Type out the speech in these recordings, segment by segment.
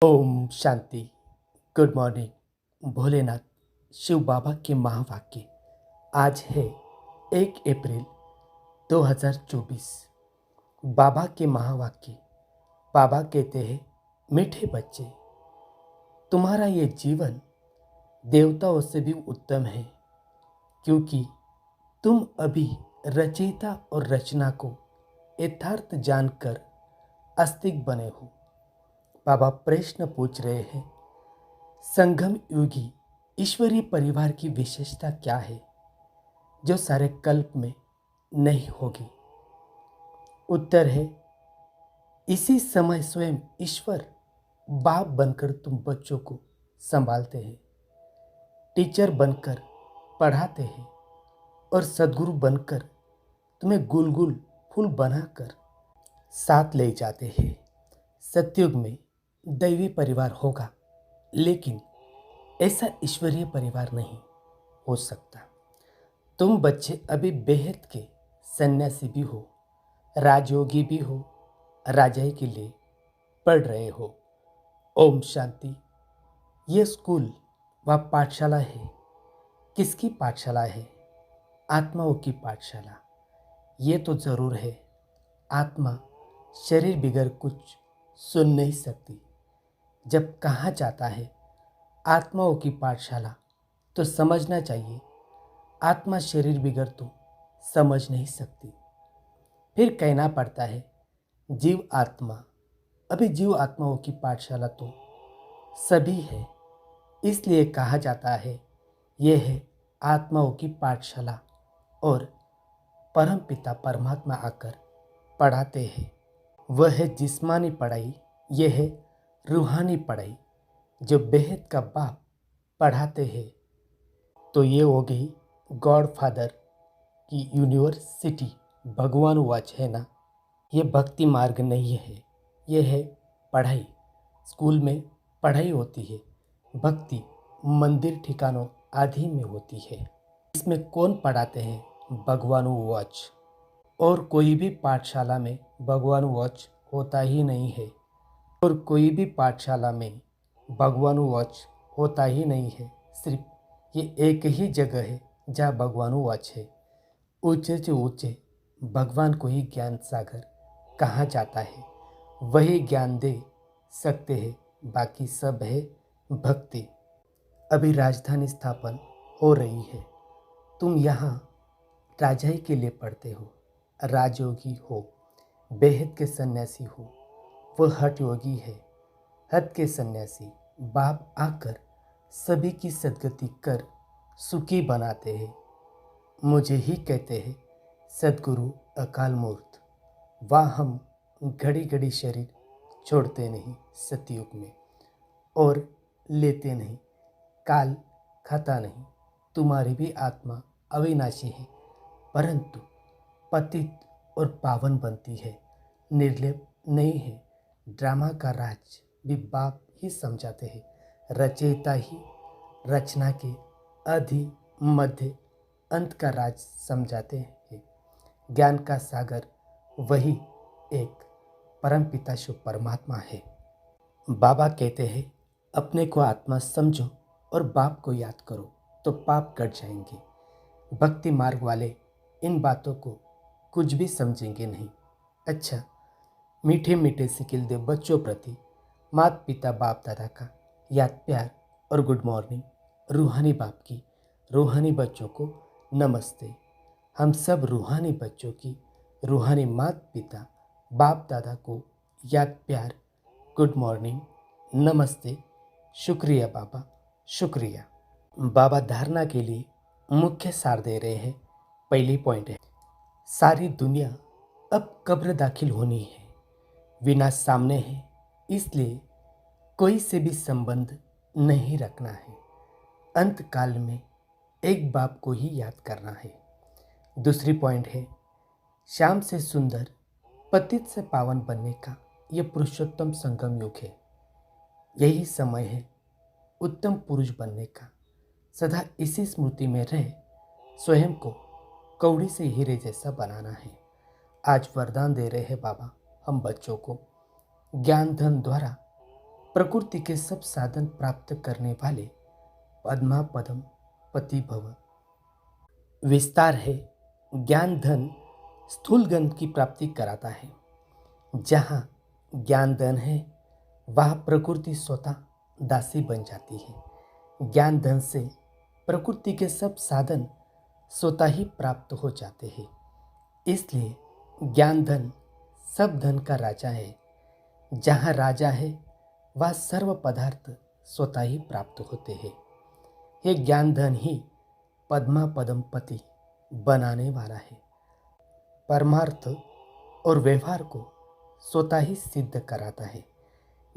ओम शांति। Good morning. Bholenath Shiv Baba के महावाक्य। आज है 1 अप्रैल 2024। बाबा के महावाक्य। बाबा कहते हैं, मीठे बच्चे, तुम्हारा ये जीवन देवताओं से भी उत्तम है, क्योंकि तुम अभी रचयिता और रचना को यथार्थ जानकर आस्तिक बने हो। बाबा प्रश्न पूछ रहे हैं, संगम युगी ईश्वरीय परिवार की विशेषता क्या है जो सारे कल्प में नहीं होगी? उत्तर है, इसी समय स्वयं ईश्वर बाप बनकर तुम बच्चों को संभालते हैं, टीचर बनकर पढ़ाते हैं और सद्गुरु बनकर तुम्हें गुलगुल फूल बनाकर साथ ले जाते हैं। सतयुग में दैवी परिवार होगा, लेकिन ऐसा ईश्वरीय परिवार नहीं हो सकता। तुम बच्चे अभी बेहद के सन्यासी भी हो, राजयोगी भी हो, राजाई के लिए पढ़ रहे हो। ओम शांति। ये स्कूल व पाठशाला है। किसकी पाठशाला है? आत्माओं की पाठशाला। ये तो जरूर है, आत्मा शरीर बिगर कुछ सुन नहीं सकती। जब कहा जाता है आत्माओं की पाठशाला, तो समझना चाहिए आत्मा शरीर बिगर तो समझ नहीं सकती। फिर कहना पड़ता है जीव आत्मा। अभी जीव आत्माओं की पाठशाला तो सभी है, इसलिए कहा जाता है यह है आत्माओं की पाठशाला। और परम पिता परमात्मा आकर पढ़ाते हैं। वह है जिस्मानी पढ़ाई, यह है रूहानी पढ़ाई जो बेहद का बाप पढ़ाते हैं। तो ये हो गई गॉड फादर की यूनिवर्सिटी। भगवान वाच है ना। ये भक्ति मार्ग नहीं है, ये है पढ़ाई। स्कूल में पढ़ाई होती है, भक्ति मंदिर ठिकानों आदि में होती है। इसमें कौन पढ़ाते हैं? भगवान वाच। और कोई भी पाठशाला में भगवान वाच होता ही नहीं है। और कोई भी पाठशाला में भगवान वाच होता ही नहीं है। सिर्फ ये एक ही जगह है जहाँ भगवान वाच है। ऊंचे से ऊंचे भगवान को ही ज्ञान सागर कहा जाता है। वही ज्ञान दे सकते हैं, बाकी सब है भक्ति। अभी राजधानी स्थापन हो रही है। तुम यहाँ राजाई के लिए पढ़ते हो, राजयोगी हो, बेहद के सन्यासी हो। वह हठ योगी है, हद के सन्यासी। बाप आकर सभी की सदगति कर सुखी बनाते हैं। मुझे ही कहते हैं सदगुरु अकाल मूर्त। वह हम घड़ी घड़ी शरीर छोड़ते नहीं सतयुग में, और लेते नहीं, काल खाता नहीं। तुम्हारी भी आत्मा अविनाशी है, परंतु पतित और पावन बनती है, निर्लेप नहीं है। ड्रामा का राज भी बाप ही समझाते हैं। रचयिता ही रचना के आदि मध्य अंत का राज समझाते हैं। ज्ञान का सागर वही एक परमपिता शिव परमात्मा है। बाबा कहते हैं, अपने को आत्मा समझो और बाप को याद करो तो पाप कट जाएंगे। भक्ति मार्ग वाले इन बातों को कुछ भी समझेंगे नहीं। अच्छा, मीठे मीठे सिकिल दे बच्चों प्रति माता पिता बाप दादा का याद प्यार और गुड मॉर्निंग। रूहानी बाप की रूहानी बच्चों को नमस्ते। हम सब रूहानी बच्चों की रूहानी माता पिता बाप दादा को याद प्यार, गुड मॉर्निंग, नमस्ते, शुक्रिया बाबा, शुक्रिया। बाबा धारणा के लिए मुख्य सार दे रहे हैं। पहली पॉइंट है, सारी दुनिया अब कब्र दाखिल होनी है, विनाश सामने है, इसलिए कोई से भी संबंध नहीं रखना है। अंत काल में एक बाप को ही याद करना है। दूसरी पॉइंट है, शाम से सुंदर पतित से पावन बनने का यह पुरुषोत्तम संगम युग है। यही समय है उत्तम पुरुष बनने का। सदा इसी स्मृति में रह स्वयं को कौड़ी से हीरे जैसा बनाना है। आज वरदान दे रहे हैं बाबा हम बच्चों को, ज्ञान धन द्वारा प्रकृति के सब साधन प्राप्त करने वाले पद्मा पदम पति भव। विस्तार है, ज्ञान धन स्थूल गंध की प्राप्ति कराता है। जहाँ ज्ञान धन है वहाँ प्रकृति स्वतः दासी बन जाती है। ज्ञान धन से प्रकृति के सब साधन स्वतः ही प्राप्त हो जाते हैं। इसलिए ज्ञान धन सब धन का राजा है। जहाँ राजा है वह सर्व पदार्थ स्वतः ही प्राप्त होते हैं। ये ज्ञान धन ही पद्मा पदम पति बनाने वाला है। परमार्थ और व्यवहार को स्वतः ही सिद्ध कराता है।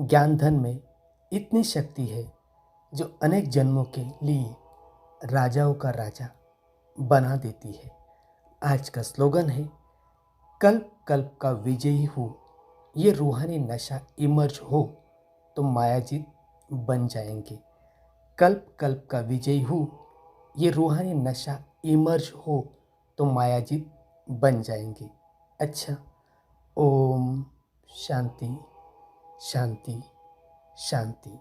ज्ञान धन में इतनी शक्ति है जो अनेक जन्मों के लिए राजाओं का राजा बना देती है। आज का स्लोगन है, कल्प कल्प का विजयी हो, ये रूहानी नशा इमर्ज हो तो मायाजीत बन जाएंगे। कल्प कल्प का विजयी हो, ये रूहानी नशा इमर्ज हो तो मायाजीत बन जाएंगे। अच्छा, ओम शांति शांति शांति।